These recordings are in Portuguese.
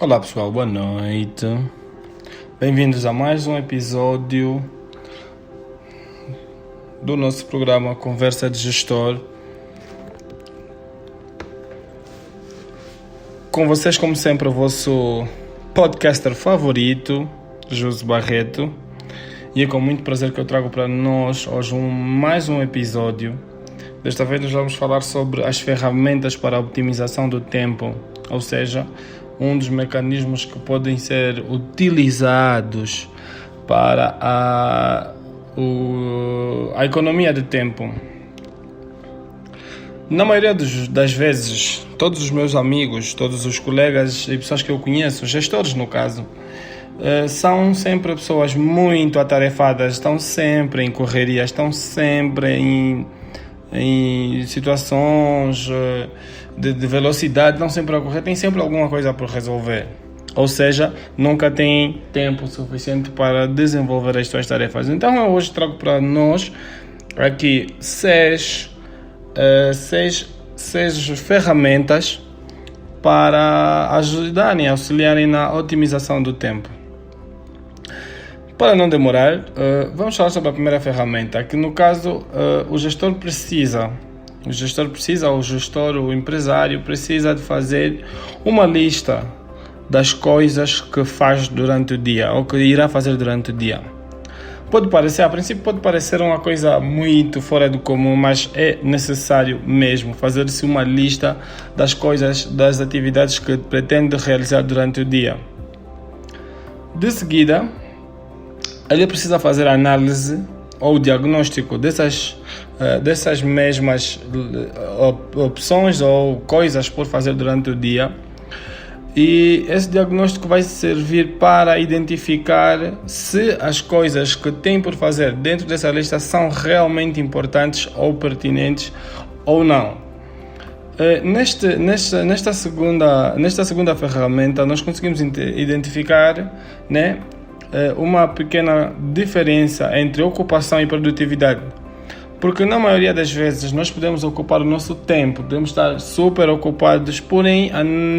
Olá pessoal, boa noite. Bem-vindos a mais um episódio do nosso programa Conversa de Gestor. Com vocês, como sempre, o vosso podcaster favorito, José Barreto. E é com muito prazer que eu trago para nós hoje mais um episódio. Desta vez nós vamos falar sobre as ferramentas para a optimização do tempo, ou seja, um dos mecanismos que podem ser utilizados para a economia de tempo. Na maioria das vezes, todos os meus amigos, todos os colegas e pessoas que eu conheço, gestores no caso, são sempre pessoas muito atarefadas, estão sempre em correria, estão sempre em situações de velocidade, não sempre a correr, tem sempre alguma coisa por resolver. Ou seja, nunca tem tempo suficiente para desenvolver as suas tarefas. Então eu hoje trago para nós aqui seis ferramentas para ajudarem, auxiliarem na otimização do tempo. Para não demorar, vamos falar sobre a primeira ferramenta, que no caso o gestor, o empresário precisa de fazer uma lista das coisas que faz durante o dia, ou que irá fazer durante o dia. A princípio pode parecer uma coisa muito fora do comum, mas é necessário mesmo fazer-se uma lista das coisas, das atividades que pretende realizar durante o dia. De seguida, ele precisa fazer a análise ou diagnóstico dessas mesmas opções ou coisas por fazer durante o dia, e esse diagnóstico vai servir para identificar se as coisas que tem por fazer dentro dessa lista são realmente importantes ou pertinentes ou não. Nesta segunda ferramenta nós conseguimos identificar, uma pequena diferença entre ocupação e produtividade, porque na maioria das vezes nós podemos ocupar o nosso tempo, podemos estar super ocupados, porém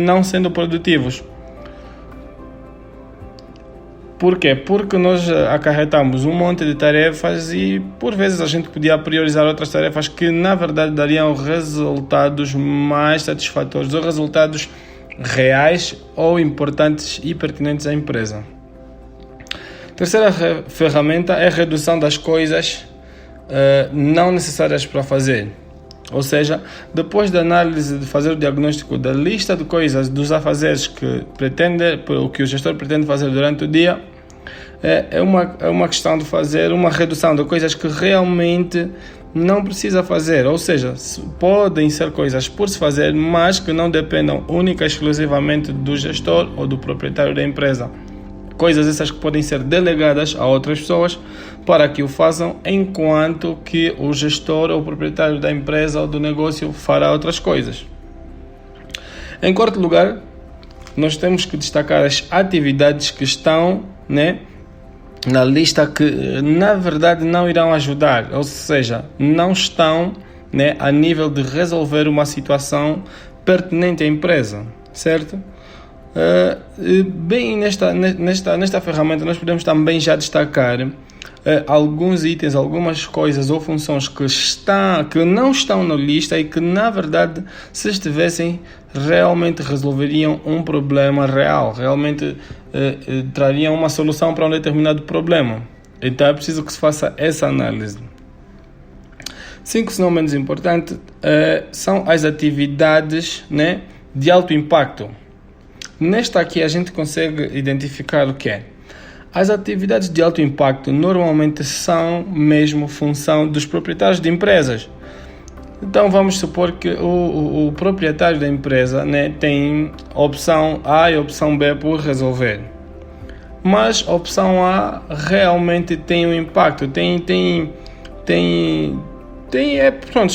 não sendo produtivos. Por quê? Porque nós acarretamos um monte de tarefas e por vezes a gente podia priorizar outras tarefas que na verdade dariam resultados mais satisfatórios ou resultados reais ou importantes e pertinentes à empresa. Terceira ferramenta é a redução das coisas não necessárias para fazer. Ou seja, depois da análise de fazer o diagnóstico da lista de coisas, dos afazeres que o gestor pretende fazer durante o dia, é uma questão de fazer uma redução de coisas que realmente não precisa fazer. Ou seja, podem ser coisas por se fazer, mas que não dependam única e exclusivamente do gestor ou do proprietário da empresa. Coisas essas que podem ser delegadas a outras pessoas para que o façam, enquanto que o gestor ou o proprietário da empresa ou do negócio fará outras coisas. Em quarto lugar, nós temos que destacar as atividades que estão, na lista, que na verdade não irão ajudar, ou seja, não estão, a nível de resolver uma situação pertinente à empresa, certo? Bem, nesta ferramenta nós podemos também já destacar alguns itens, algumas coisas ou funções que não estão na lista e que na verdade, se estivessem, realmente resolveriam um problema real, realmente trariam uma solução para um determinado problema. Então é preciso que se faça essa análise. 5, se não menos importante, são as atividades, de alto impacto. Nesta aqui a gente consegue identificar o que é. As atividades de alto impacto normalmente são mesmo função dos proprietários de empresas. Então vamos supor que o proprietário da empresa, tem opção A e opção B por resolver. Mas a opção A realmente tem um impacto,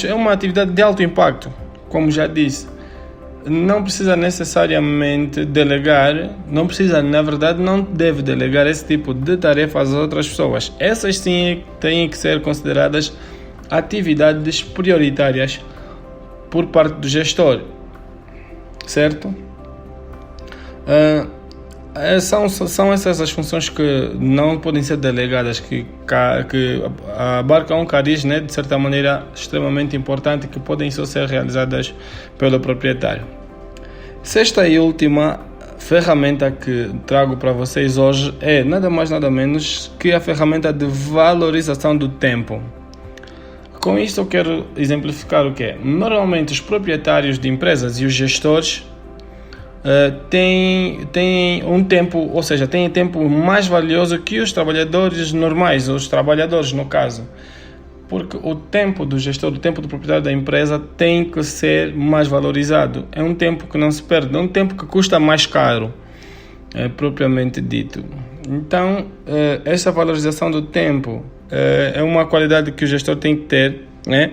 é uma atividade de alto impacto, como já disse. Não precisa necessariamente delegar, não deve delegar esse tipo de tarefas a outras pessoas. Essas sim têm que ser consideradas atividades prioritárias por parte do gestor, certo? São essas as funções que não podem ser delegadas, que abarcam um cariz, né, de certa maneira extremamente importante, que podem só ser realizadas pelo proprietário. Sexta e última ferramenta que trago para vocês hoje é nada mais nada menos que a ferramenta de valorização do tempo. Com isto eu quero exemplificar o que é. Normalmente os proprietários de empresas e os gestores têm um tempo, ou seja, têm tempo mais valioso que os trabalhadores normais, os trabalhadores no caso. Porque o tempo do gestor, o tempo do proprietário da empresa tem que ser mais valorizado. É um tempo que não se perde, é um tempo que custa mais caro, propriamente dito. Então, essa valorização do tempo é uma qualidade que o gestor tem que ter, né?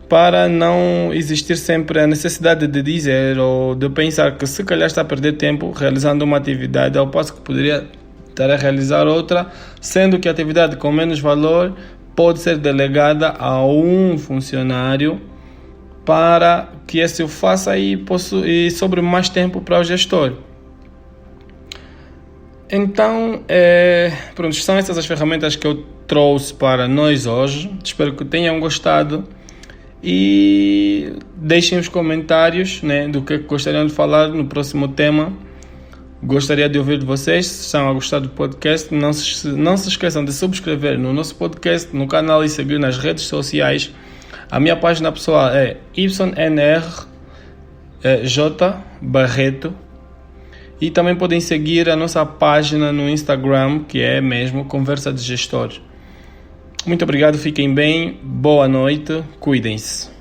Para não existir sempre a necessidade de dizer ou de pensar que se calhar está a perder tempo realizando uma atividade, ao passo que poderia estar a realizar outra, sendo que a atividade com menos valor pode ser delegada a um funcionário para que esse o faça e sobre mais tempo para o gestor. Então, pronto, são essas as ferramentas que eu trouxe para nós hoje. Espero que tenham gostado e deixem os comentários, né, do que gostariam de falar no próximo tema. Gostaria de ouvir de vocês. Se estão a gostar do podcast, não se esqueçam de subscrever no nosso podcast, no canal, e seguir nas redes sociais. A minha página pessoal é YNRJ Barreto. E também podem seguir a nossa página no Instagram, que é mesmo Conversa de Gestor. Muito obrigado, fiquem bem, boa noite, cuidem-se.